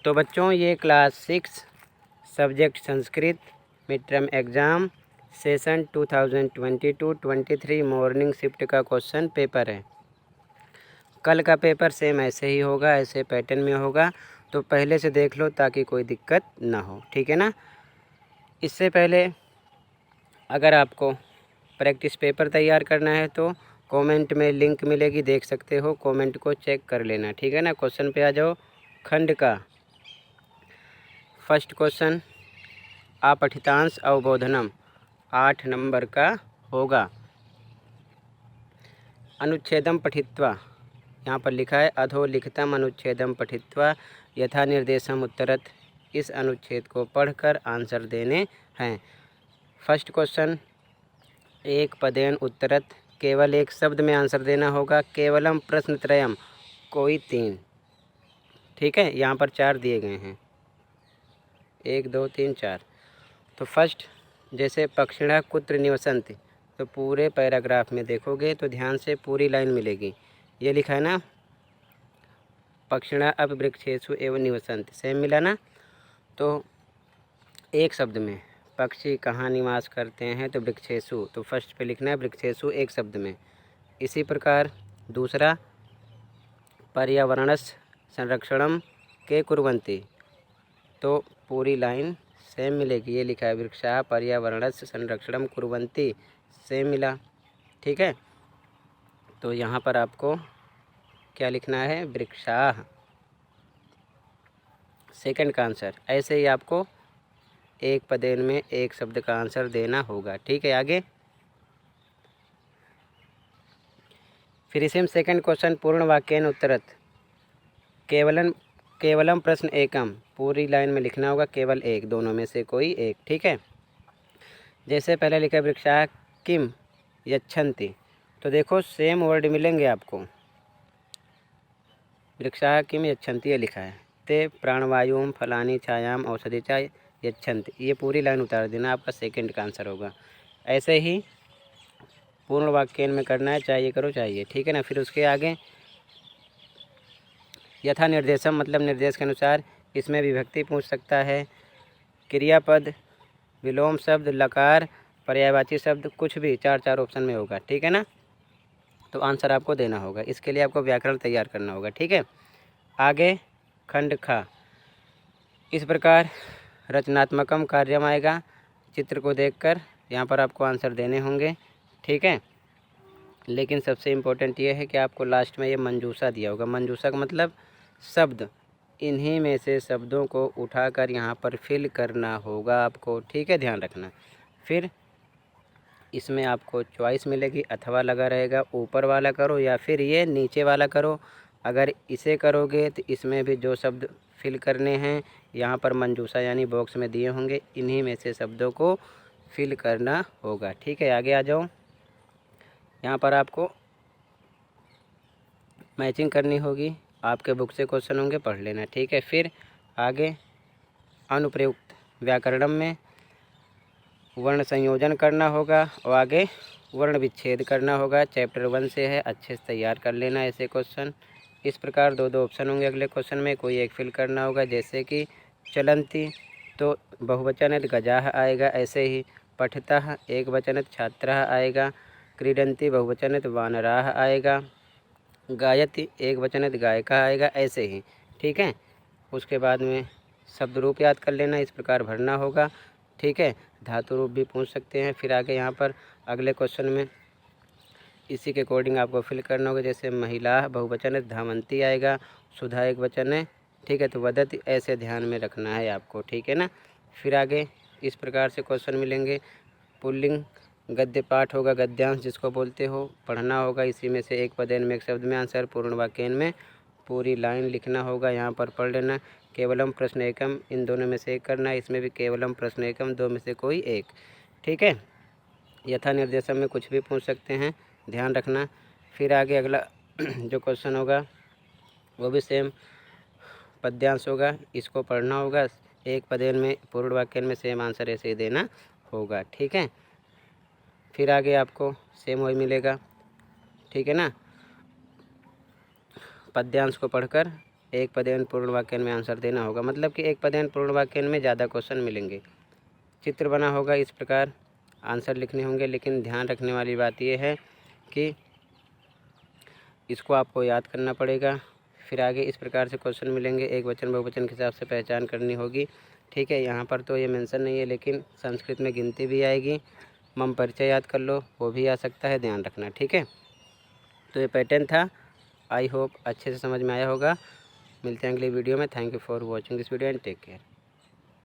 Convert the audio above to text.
तो बच्चों ये class 6 subject Sanskrit mid term exam session 2022-23 morning shift का क्वेश्चन पेपर है। कल का पेपर सेम ऐसे ही होगा, ऐसे पैटर्न में होगा, तो पहले से देख लो ताकि कोई दिक्कत ना हो, ठीक है ना। इससे पहले अगर आपको प्रैक्टिस पेपर तैयार करना है तो कमेंट में लिंक मिलेगी, देख सकते हो, कमेंट को चेक कर लेना, ठीक है ना। क्वेश्चन पे आ जाओ। खंड का फर्स्ट क्वेश्चन अपठितांश अवबोधनम 8 नंबर का होगा। अनुच्छेदम पठित्वा, यहाँ पर लिखा है अधोलिखितम अनुच्छेदम पठित्वा यथा निर्देशम उत्तरत। इस अनुच्छेद को पढ़कर आंसर देने हैं। फर्स्ट क्वेश्चन एक पदेन उत्तरत, केवल एक शब्द में आंसर देना होगा। केवलम प्रश्नत्रयम, कोई 3, ठीक है। यहाँ पर 4 दिए गए हैं, 1 2 3 4। तो फर्स्ट जैसे पक्षिणः कुत्र निवसन्ति, तो पूरे पैराग्राफ में देखोगे तो ध्यान से पूरी लाइन मिलेगी। ये लिखा है ना, पक्षिणः अब वृक्षेषु एवं निवसन्ति, सेम मिला ना। तो एक शब्द में पक्षी कहाँ निवास करते हैं, तो वृक्षेषु, तो फर्स्ट पे लिखना है वृक्षेषु एक शब्द में। इसी प्रकार दूसरा पर्यावरणस्य संरक्षणम के कुर्वन्ति, तो पूरी लाइन सेम मिलेगी। ये लिखा है वृक्षाः पर्यावरणस्य संरक्षणम कुर्वन्ति, सेम मिला, ठीक है। तो यहाँ पर आपको क्या लिखना है, वृक्षाः, सेकंड का आंसर। ऐसे ही आपको एक पदेन में एक शब्द का आंसर देना होगा, ठीक है। आगे फिर इसी में सेकंड क्वेश्चन पूर्ण वाक्येन उत्तरत, केवलम प्रश्न एकम, पूरी लाइन में लिखना होगा केवल एक, दोनों में से कोई एक, ठीक है। जैसे पहले लिखा वृक्षाः किम यच्छन्ति, तो देखो सेम वर्ड मिलेंगे आपको। वृक्षाः किम यच्छन्ति ये लिखा है, ते प्राणवायुम फलानी छायाम औषधि चा यच्छन्ति, ये पूरी लाइन उतार देना, आपका सेकंड का आंसर होगा। ऐसे ही पूर्ण वाक्यन में करना है, चाहिए करो चाहिए, ठीक है ना। फिर उसके आगे यथा निर्देशम, मतलब निर्देश के अनुसार, इसमें विभक्ति पूछ सकता है, क्रियापद, विलोम शब्द, लकार, पर्यायवाची शब्द, कुछ भी 4 ऑप्शन में होगा, ठीक है ना। तो आंसर आपको देना होगा, इसके लिए आपको व्याकरण तैयार करना होगा, ठीक है। आगे खंड खा, इस प्रकार रचनात्मकम कार्यम आएगा। चित्र को देखकर यहाँ पर आपको आंसर देने होंगे, ठीक है। लेकिन सबसे इम्पोर्टेंट ये है कि आपको लास्ट में ये मंजूषा दिया होगा। मंजूषा का मतलब शब्द, इन्हीं में से शब्दों को उठाकर यहाँ पर फिल करना होगा आपको, ठीक है, ध्यान रखना। फिर इसमें आपको चॉइस मिलेगी, अथवा लगा रहेगा, ऊपर वाला करो या फिर ये नीचे वाला करो। अगर इसे करोगे तो इसमें भी जो शब्द फिल करने हैं यहाँ पर मंजूषा यानी बॉक्स में दिए होंगे, इन्हीं में से शब्दों को फिल करना होगा, ठीक है। आगे आ जाओ। यहाँ पर आपको मैचिंग करनी होगी, आपके बुक से क्वेश्चन होंगे, पढ़ लेना, ठीक है। फिर आगे अनुप्रयुक्त व्याकरणम में वर्ण संयोजन करना होगा और आगे वर्ण विच्छेद करना होगा। चैप्टर 1 से है, अच्छे से तैयार कर लेना ऐसे क्वेश्चन। इस प्रकार 2 ऑप्शन होंगे अगले क्वेश्चन में, कोई एक फिल करना होगा। जैसे कि चलंती, तो बहुवचन है गजाः आएगा, ऐसे ही पठितः एक वचन छात्रः आएगा, क्रीडन्ति बहुवचन है वानराः आएगा, गायति एक वचन गायिका आएगा, ऐसे ही, ठीक है। उसके बाद में शब्द रूप याद कर लेना, इस प्रकार भरना होगा, ठीक है। धातु रूप भी पूछ सकते हैं। फिर आगे यहाँ पर अगले क्वेश्चन में इसी के अकॉर्डिंग आपको फिल करना होगा। जैसे महिला बहुवचन है धावंती आएगा, सुधा एक वचन है, ठीक है, तो वदति, ऐसे ध्यान में रखना है आपको, ठीक है ना। फिर आगे इस प्रकार से क्वेश्चन मिलेंगे। पुल्लिंग गद्य पाठ होगा, गद्यांश जिसको बोलते हो, पढ़ना होगा। इसी में से एक पदेन में एक शब्द में आंसर, पूर्ण वाक्यन में पूरी लाइन लिखना होगा, यहाँ पर पढ़ लेना। केवलम प्रश्न एकम, इन दोनों में से एक करना है, इसमें भी केवलम प्रश्न एकम, 2 में से कोई एक, ठीक है। यथा निर्देशम में कुछ भी पूछ सकते हैं, ध्यान रखना। फिर आगे अगला जो क्वेश्चन होगा वो भी सेम पद्यांश होगा, इसको पढ़ना होगा। एक पदेन में पूर्ण वाक्यन में सेम आंसर ऐसे ही देना होगा, ठीक है। फिर आगे आपको सेम वही मिलेगा, ठीक है ना। पद्यांश को पढ़कर एक पदेन पूर्ण वाक्य में आंसर देना होगा, मतलब कि एक पदेन पूर्ण वाक्य में ज़्यादा क्वेश्चन मिलेंगे। चित्र बना होगा, इस प्रकार आंसर लिखने होंगे, लेकिन ध्यान रखने वाली बात यह है कि इसको आपको याद करना पड़ेगा। फिर आगे इस प्रकार से क्वेश्चन मिलेंगे, एक वचन बहुवचन के हिसाब से पहचान करनी होगी। ठीक है, यहाँ पर तो ये मेंशन नहीं है, लेकिन संस्कृत में गिनती भी आएगी। मम परिचय याद कर लो, वो भी आ सकता है, ध्यान रखना। ठीक है, तो ये पैटर्न था। आई होप अच्छे से समझ में आया होगा। मिलते हैं अगली वीडियो में। Thank you for watching this video and take care.